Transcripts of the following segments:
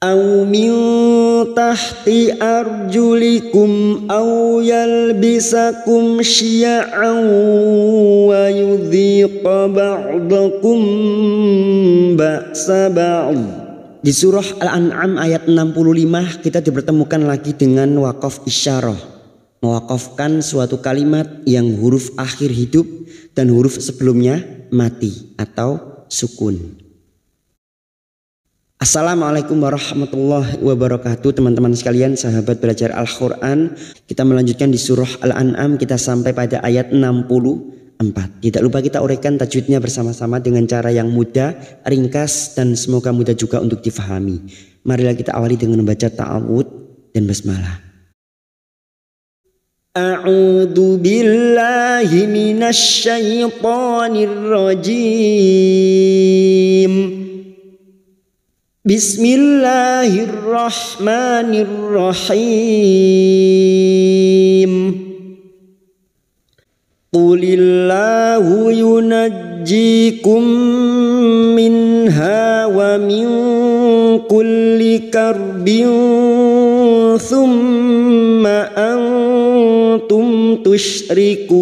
Au min tahti arjulikum au yalbisakum syi'an wa yudhiqa ba'dakum ba'sa ba'd. Di surah Al-An'am ayat 65 kita dipertemukan lagi dengan wakaf isyarah, mewakafkan suatu kalimat yang huruf akhir hidup dan huruf sebelumnya mati atau sukun. Assalamualaikum warahmatullahi wabarakatuh, teman-teman sekalian, sahabat belajar Al-Quran. Kita melanjutkan di surah Al-An'am, kita sampai pada ayat 64. Tidak lupa kita uraikan tajwidnya bersama-sama dengan cara yang mudah, ringkas, dan semoga mudah juga untuk difahami. Marilah kita awali dengan membaca ta'awud dan basmalah. A'udzu billahi minasy syaithanir rajim. Bismillahirrahmanirrahim. Qulillahu yunajjikum minha wa min kulli karbin thumma antum tusyrikun.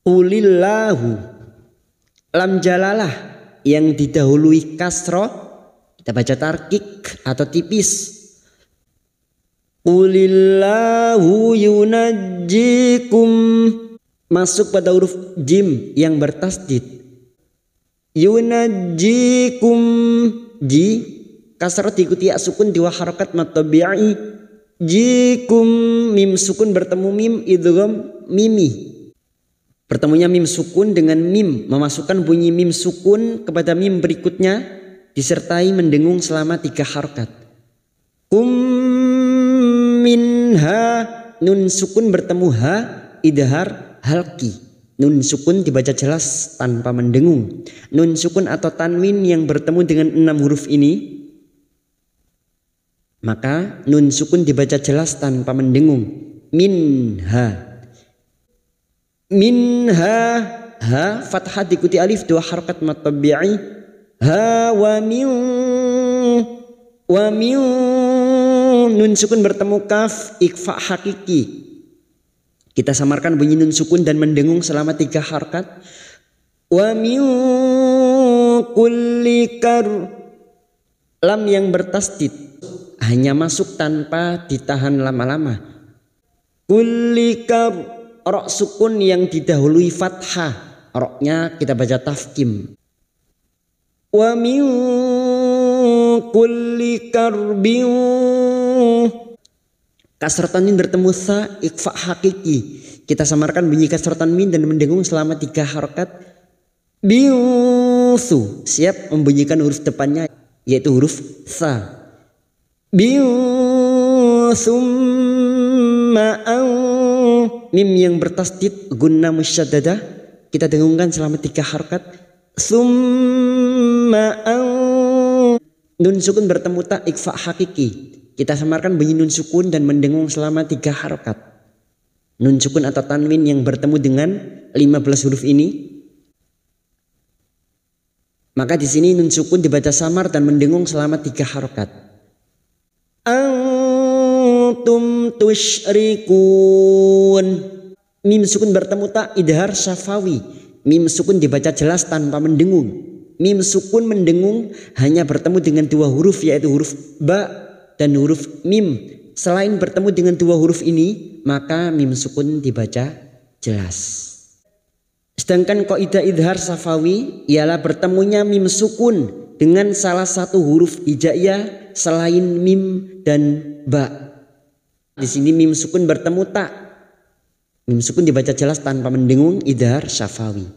Qulillahu, lam jalalah yang didahului kasroh kita baca tarkik atau tipis. Qulillahu yunajjikum, masuk pada huruf jim yang bertasdid. Yunajjikum, ji kasroh diikuti ya sukun dua harokat matabi'i. Jikum, mim sukun bertemu mim idgham mimi. Bertemunya mim sukun dengan mim memasukkan bunyi mim sukun kepada mim berikutnya disertai mendengung selama 3 harokat. Kum minha, nun sukun bertemu ha idhar halki. Nun sukun dibaca jelas tanpa mendengung. Nun sukun atau tanwin yang bertemu dengan 6 huruf ini, maka nun sukun dibaca jelas tanpa mendengung. Minha. Minha, ha fathah diikuti alif 2 harokat matabi'i. Ha wa min nun sukun bertemu kaf ikfa hakiki. Kita samarkan bunyi nun sukun dan mendengung selama 3 harokat. Wa min kulli kar, lam yang bertasdid hanya masuk tanpa ditahan lama-lama. Kulli kar, rok sukun yang didahului fathah, roknya kita baca tafkim. Wa min kulli karbin, kasrah tanwin bertemu sa ikfa hakiki. Kita samarkan bunyi kasrah tanwin dan mendengung selama 3 harokat. Biusu, siap membunyikan huruf depannya yaitu huruf sa. Biusumma mim yang bertasdid gunna musyaddadah kita dengungkan selama 3 harokat. Summa nun sukun bertemu ta ikfa hakiki. Kita samarkan bunyi nun sukun dan mendengung selama 3 harokat. Nun sukun atau tanwin yang bertemu dengan 15 huruf ini, maka di sini nun sukun dibaca samar dan mendengung selama 3 harokat. Antum tusyrikun, mim sukun bertemu ta idhar syafawi. Mim sukun dibaca jelas tanpa mendengung. Mim sukun mendengung hanya bertemu dengan 2 huruf yaitu huruf ba dan huruf mim. Selain bertemu dengan 2 huruf ini, maka mim sukun dibaca jelas. Sedangkan kaidah idhar syafawi ialah bertemunya mim sukun dengan salah satu huruf hijaiyah selain mim dan ba. Di sini mim sukun bertemu ta. Mim sukun dibaca jelas tanpa mendengung idhar syafawi.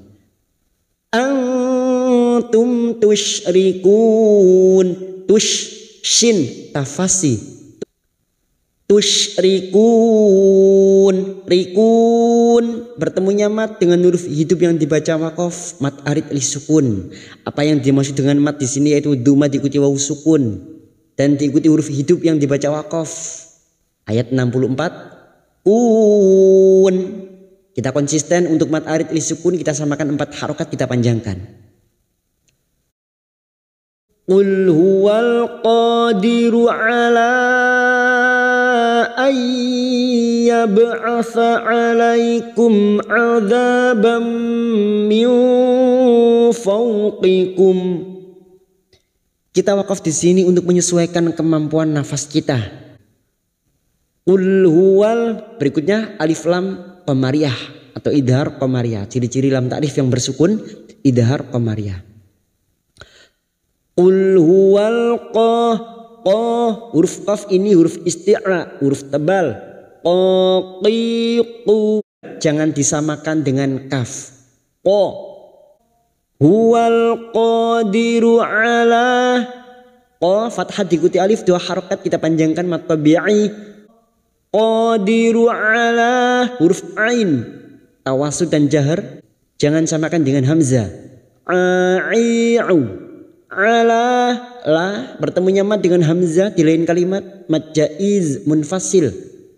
Antum tusyrikun, tush shin tafasi. Tusyrikun, rikun bertemunya mat dengan huruf hidup yang dibaca wakaf mat arid li sukun. Apa yang dimaksud dengan mat di sini yaitu duma diikuti wawu sukun dan diikuti huruf hidup yang dibaca wakaf. Ayat 64 kun. Kita konsisten untuk mat arid li sukun kita samakan 4 harokat kita panjangkan. Qul huwal qadiru ala an yab'atsa 'alaikum 'adzaban min fawqikum. Kita wakaf di sini untuk menyesuaikan kemampuan nafas kita. Qul huwal, berikutnya alif lam qamariyah atau idhar qamariyah. Ciri-ciri lam ta'rif yang bersukun idhar qamariyah. Qul huwal qah, huruf qaf ini huruf isti'la, huruf tebal. Qaqiqu, jangan disamakan dengan kaf. Qa. Huwal qadiru ala, qa fathah diikuti alif, dua harokat kita panjangkan mat tabi'i. Qadiru ala, huruf ain tawasud dan jahar jangan samakan dengan hamzah. Ai'u, ala, la bertemunya mad dengan hamzah di lain kalimat. Mad jaiz munfasil,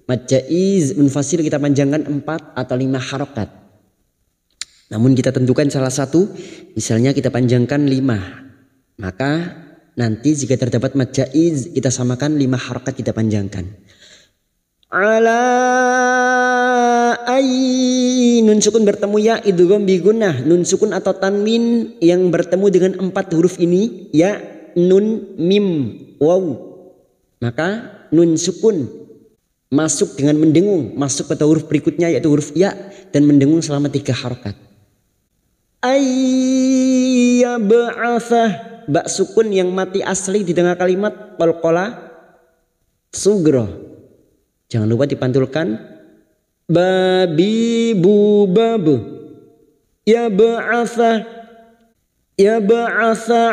mad jaiz munfasil kita panjangkan 4 atau 5 harokat. Namun kita tentukan salah satu, misalnya kita panjangkan 5, maka nanti jika terdapat mad jaiz kita samakan 5 harokat kita panjangkan. Ala ay, nun sukun bertemu ya idgham bi gunnah, nun sukun atau tanwin yang bertemu dengan 4 huruf ini ya, nun, mim, waw, maka nun sukun masuk dengan mendengung masuk pada huruf berikutnya yaitu huruf ya dan mendengung selama 3 harokat. Ayyab'atsah, ba sukun yang mati asli di tengah kalimat qalqalah sughra. Jangan lupa dipantulkan. Babi bu bab. Ya ba'atha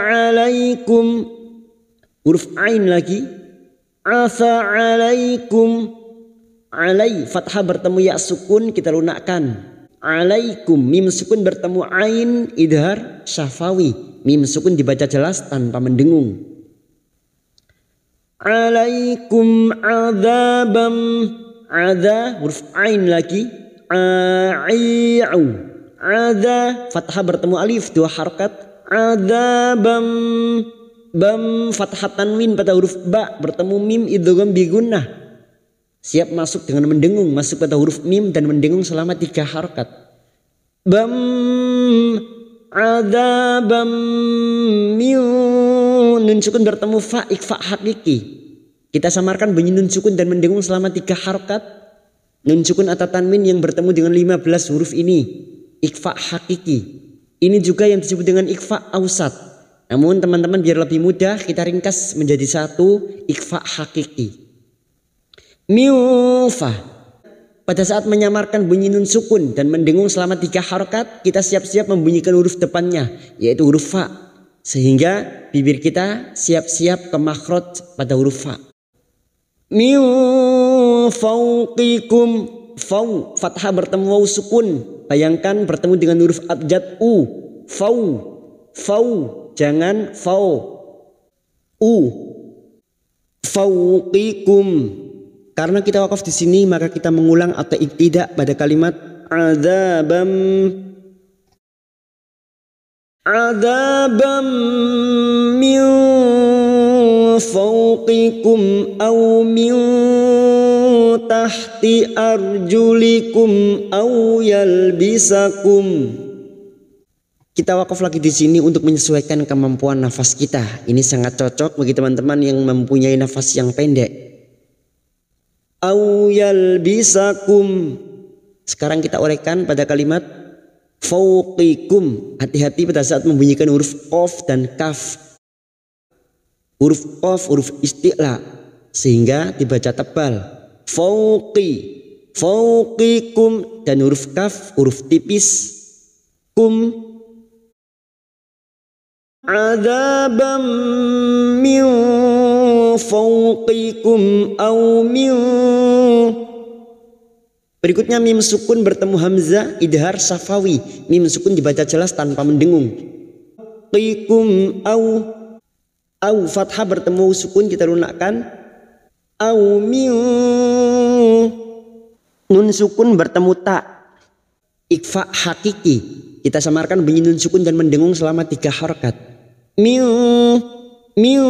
alaikum. Huruf ain lagi. Asa alaikum. Alai fathah bertemu ya sukun kita lunakkan. Alaikum, mim sukun bertemu ain idhar syafawi. Mim sukun dibaca jelas tanpa mendengung. Alaikum adzabam, adza huruf ain lagi. Ai'u, adza fathah bertemu alif 2 harokat. Adzabam, bam fathah tanwin pada huruf ba bertemu mim idgham bi gunnah. Siap masuk dengan mendengung masuk pada huruf mim dan mendengung selama 3 harokat. Bam, adzabam min, nun sukun bertemu fa, ikfa hakiki. Kita samarkan bunyi nun sukun dan mendengung selama 3 harokat. Nun sukun atau tanwin yang bertemu dengan 15 huruf ini ikfa hakiki. Ini juga yang disebut dengan ikfa ausat. Namun teman-teman biar lebih mudah kita ringkas menjadi 1 ikfa hakiki. Miufa, pada saat menyamarkan bunyi nun sukun dan mendengung selama 3 harokat kita siap-siap membunyikan huruf depannya yaitu huruf fa. Sehingga bibir kita siap-siap ke makhraj pada huruf fa. Min fawqikum, faw fathah bertemu waw sukun. Bayangkan bertemu dengan huruf abjad u. Faw, jangan faw. U. Fawqikum. Karena kita wakaf di sini maka kita mengulang atau ibtidak pada kalimat adzabam. Adzabam min fawqikum aw min tahti arjulikum aw yalbisakum. Kita wakaf lagi di sini untuk menyesuaikan kemampuan nafas kita. Ini sangat cocok bagi teman-teman yang mempunyai nafas yang pendek. Aw yalbisakum. Sekarang kita uraikan pada kalimat fawqikum. Hati-hati pada saat membunyikan huruf qaf dan kaf. Huruf qaf huruf isti'la sehingga dibaca tebal. Fawqi, fawqikum, dan huruf kaf huruf tipis. Kum. Adzabam min fawqikum aw min. Berikutnya mim sukun bertemu hamzah idhar syafawi. Mim sukun dibaca jelas tanpa mendengung. Qikum aw fathah bertemu sukun kita lunakkan. Aw min. Nun sukun bertemu ta ikfa hakiki. Kita samarkan bunyi nun sukun dan mendengung selama 3 harokat. Min min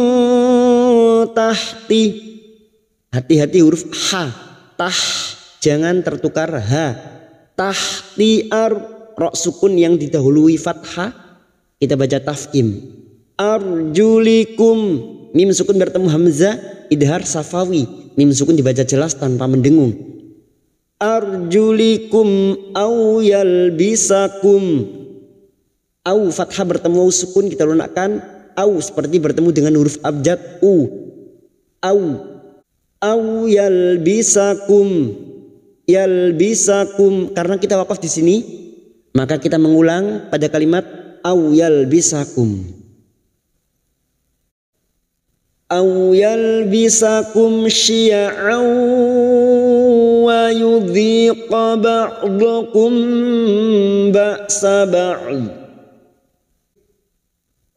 tahti. Hati-hati huruf ha. Tah, jangan tertukar ha. Tahti ro sukun yang didahului fathah kita baca tafkim. Arjulikum, mim sukun bertemu hamzah idhar safawi, mim sukun dibaca jelas tanpa mendengung. Arjulikum au yalbisakum, au fathah bertemu sukun kita lunakkan. Au seperti bertemu dengan huruf abjad u. Au yalbisakum, yalbisakum, karena kita wakaf di sini maka kita mengulang pada kalimat au yalbisakum. Au yalbisakum syi'an wa yudhiqa ba'dakum ba'sa ba'd.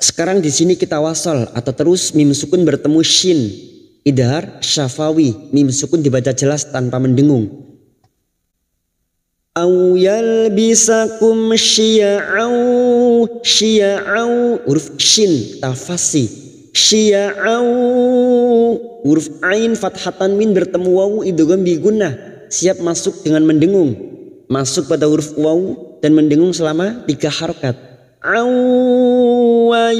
Sekarang di sini kita wasal atau terus mim sukun bertemu shin idhar syafawi, mim sukun dibaca jelas tanpa mendengung. Au yalbisakum syi'au, syi'au huruf shin tafasi. Syi'au huruf ain fathatan min bertemu waw idgham bi gunnah, siap masuk dengan mendengung, masuk pada huruf waw dan mendengung selama 3 harokat. Au wa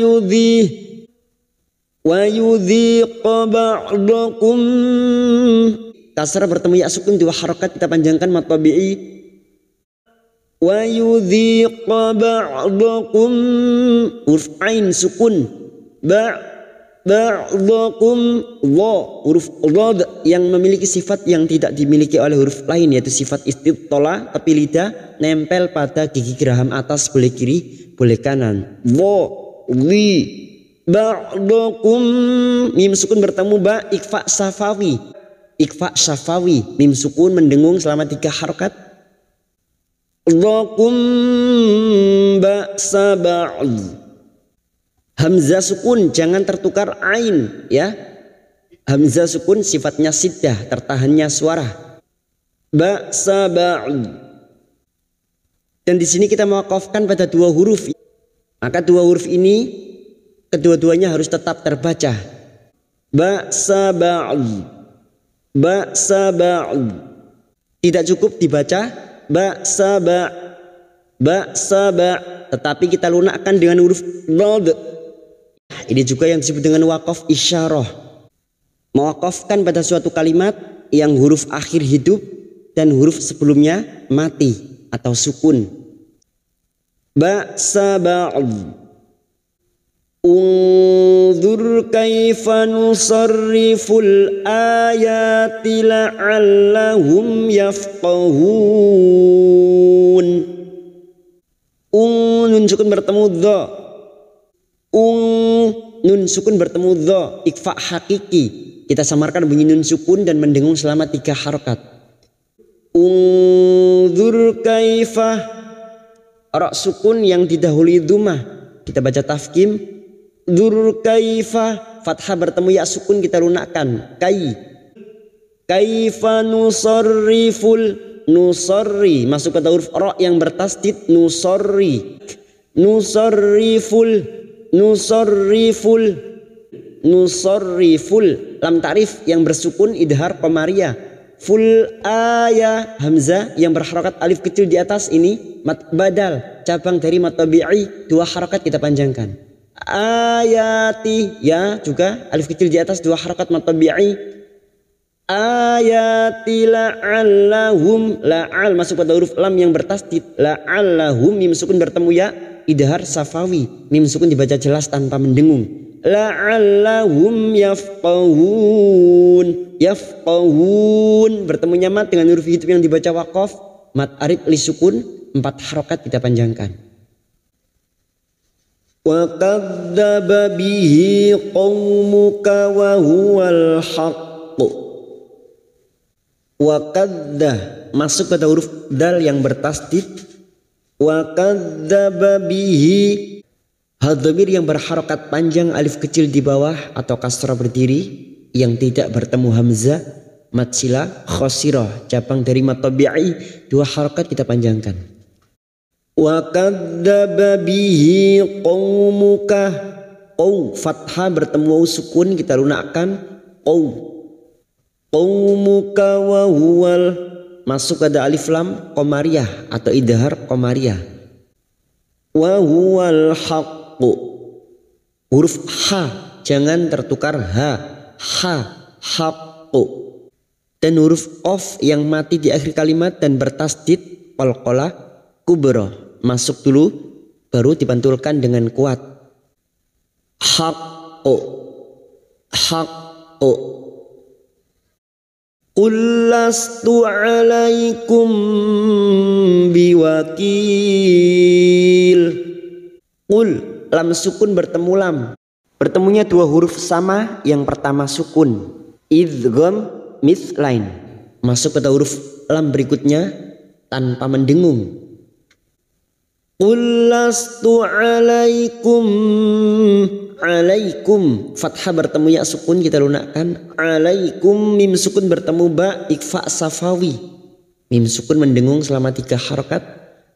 yudhiqa ba'dakum, kasrah bertemu ya sukun 2 harokat kita panjangkan mat tabi'i. Wa yudhiqa ba'dakum huruf ain sukun ba'dakum wa huruf dhad yang memiliki sifat yang tidak dimiliki oleh huruf lain, yaitu sifat istitola, tapi lidah nempel pada gigi geraham atas boleh kiri boleh kanan. Wa li ba'dakum, mim sukun bertemu ba ikfa safawi, ikfa safawi, mim sukun mendengung selama 3 harokat. Dhakum ba'sa ba'd, hamzah sukun jangan tertukar ain ya. Hamzah sukun sifatnya siddah, tertahannya suara. Ba'sa ba'd. Dan di sini kita mewakafkan pada 2 huruf. Maka 2 huruf ini kedua-duanya harus tetap terbaca. Ba'sa ba'd. Ba'sa ba'd. Tidak cukup dibaca ba'sa ba'. Ba'sa ba', tetapi kita lunakkan dengan huruf dhad. Ini juga yang disebut dengan wakaf isyarah. Mewakafkan pada suatu kalimat yang huruf akhir hidup dan huruf sebelumnya mati atau sukun. Ba'sa ba'd. Unzur kaifa nusarriful ayati la'allahum yafqahun. Nun sukun bertemu dha. Nun sukun bertemu dha, ikfa hakiki. Kita samarkan bunyi nun sukun dan mendengung selama 3 harokat. Unzur kaifa, ra sukun yang didahului dhammah kita baca tafkim. Dzur kaifa, fathah bertemu ya sukun kita lunakkan. Kaifa nusarriful, nusarri masuk pada huruf ra yang bertasdid nusarri. Nusarriful, nusarriful, nusarriful, lam ta'rif yang bersukun idhar qamariya. Ful aya, hamzah yang berharakat alif kecil di atas ini mat badal, cabang dari mat tabi'i, 2 harakat kita panjangkan. Ayati, ya juga alif kecil di atas 2 harakat mat tabi'i. Ayati la'allahum, la'al masuk pada huruf lam yang bertasdid. La'allahum, mim sukun bertemu ya idhar safawi, mim sukun dibaca jelas tanpa mendengung. La'allahum yafqahun, yafqahun bertemunya mat dengan huruf hidup yang dibaca waqaf, mat arif li sukun 4 harokat kita panjangkan. Wa kadzdzaba bihi qaumuka wa huwal haqq. Wa kadza masuk pada huruf dal yang bertasdid. Wa kadzdzaba bihi, hadhamir yang berharokat panjang alif kecil di bawah atau kasrah berdiri yang tidak bertemu hamzah mat sila khosirah, cabang dari mat tabi'i, 2 harokat kita panjangkan. Wa kadzdzaba bihi qaumuka, Qau, fathah bertemu waw sukun kita lunakkan qau. Qaumuka wa huwal, masuk ada alif lam qamariyah atau idhar qamariyah. Wa huwal haqqu, huruf ha jangan tertukar ha, haqqu. Dan huruf of yang mati di akhir kalimat dan bertasdid qalqalah kubra, masuk dulu baru dipantulkan dengan kuat. Haqqu, haqqu. Qul lastu alaikum biwakil. Qul, lam sukun bertemu lam. Bertemunya dua huruf sama, yang pertama sukun. Idgham mithlain. Masuk pada huruf lam berikutnya tanpa mendengung. Qul lastu alaikum, alaikum, fathah bertemu ya sukun kita lunakkan. Alaikum, mim sukun bertemu ba ikfa safawi, mim sukun mendengung selama 3 harokat.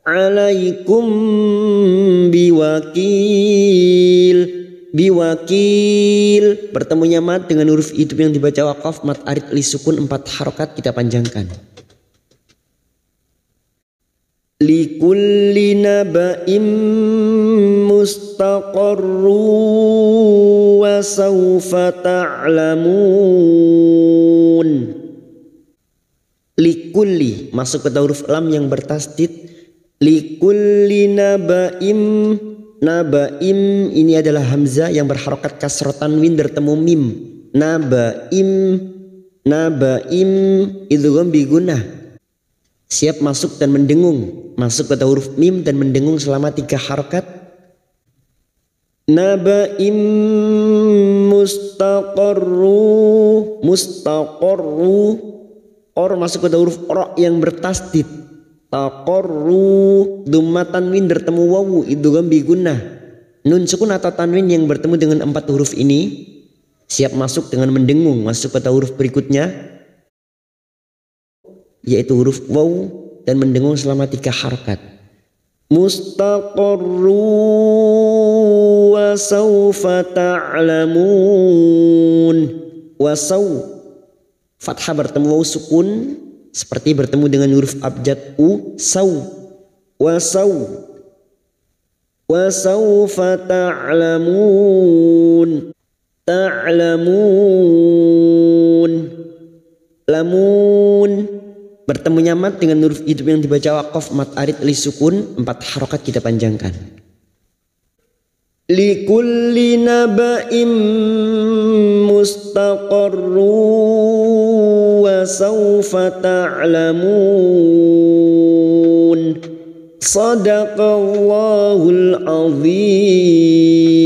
Alaikum biwakil, biwakil bertemunya mat dengan huruf hidup yang dibaca waqaf mat arid li sukun 4 harokat kita panjangkan. Likulli naba'im mustaqarru wa sawfa ta'lamun. Likulli masuk pada huruf lam yang bertasdid. Likulli naba'im, naba'im ini adalah hamzah yang berharokat kasroh tanwin bertemu mim. Naba'im, naba'im idgham bi gunnah. Siap masuk dan mendengung, masuk pada huruf mim dan mendengung selama 3 harokat. Naba'im mustaqarru, mustaqarru, or masuk pada huruf ro yang bertasdid. Taqarru, dhamma tanwin bertemu wawu idgham bi gunnah. Nun sukun atau tanwin yang bertemu dengan 4 huruf ini siap masuk dengan mendengung, masuk pada huruf berikutnya yaitu huruf waw dan mendengung selama 3 harokat. Mustaqarru wa sawfa ta'lamun. Wasaw, fathah bertemu waw sukun seperti bertemu dengan huruf abjad u, saw. Wasaw, wa sawfa ta'lamun, ta'lamun. Lamun bertemunya mat dengan huruf hidup yang dibaca waqaf mat arid li sukun 4 harokat kita panjangkan. Likulli naba'im mustaqarru wa sawfa ta'lamun. Sadaqallahul azim.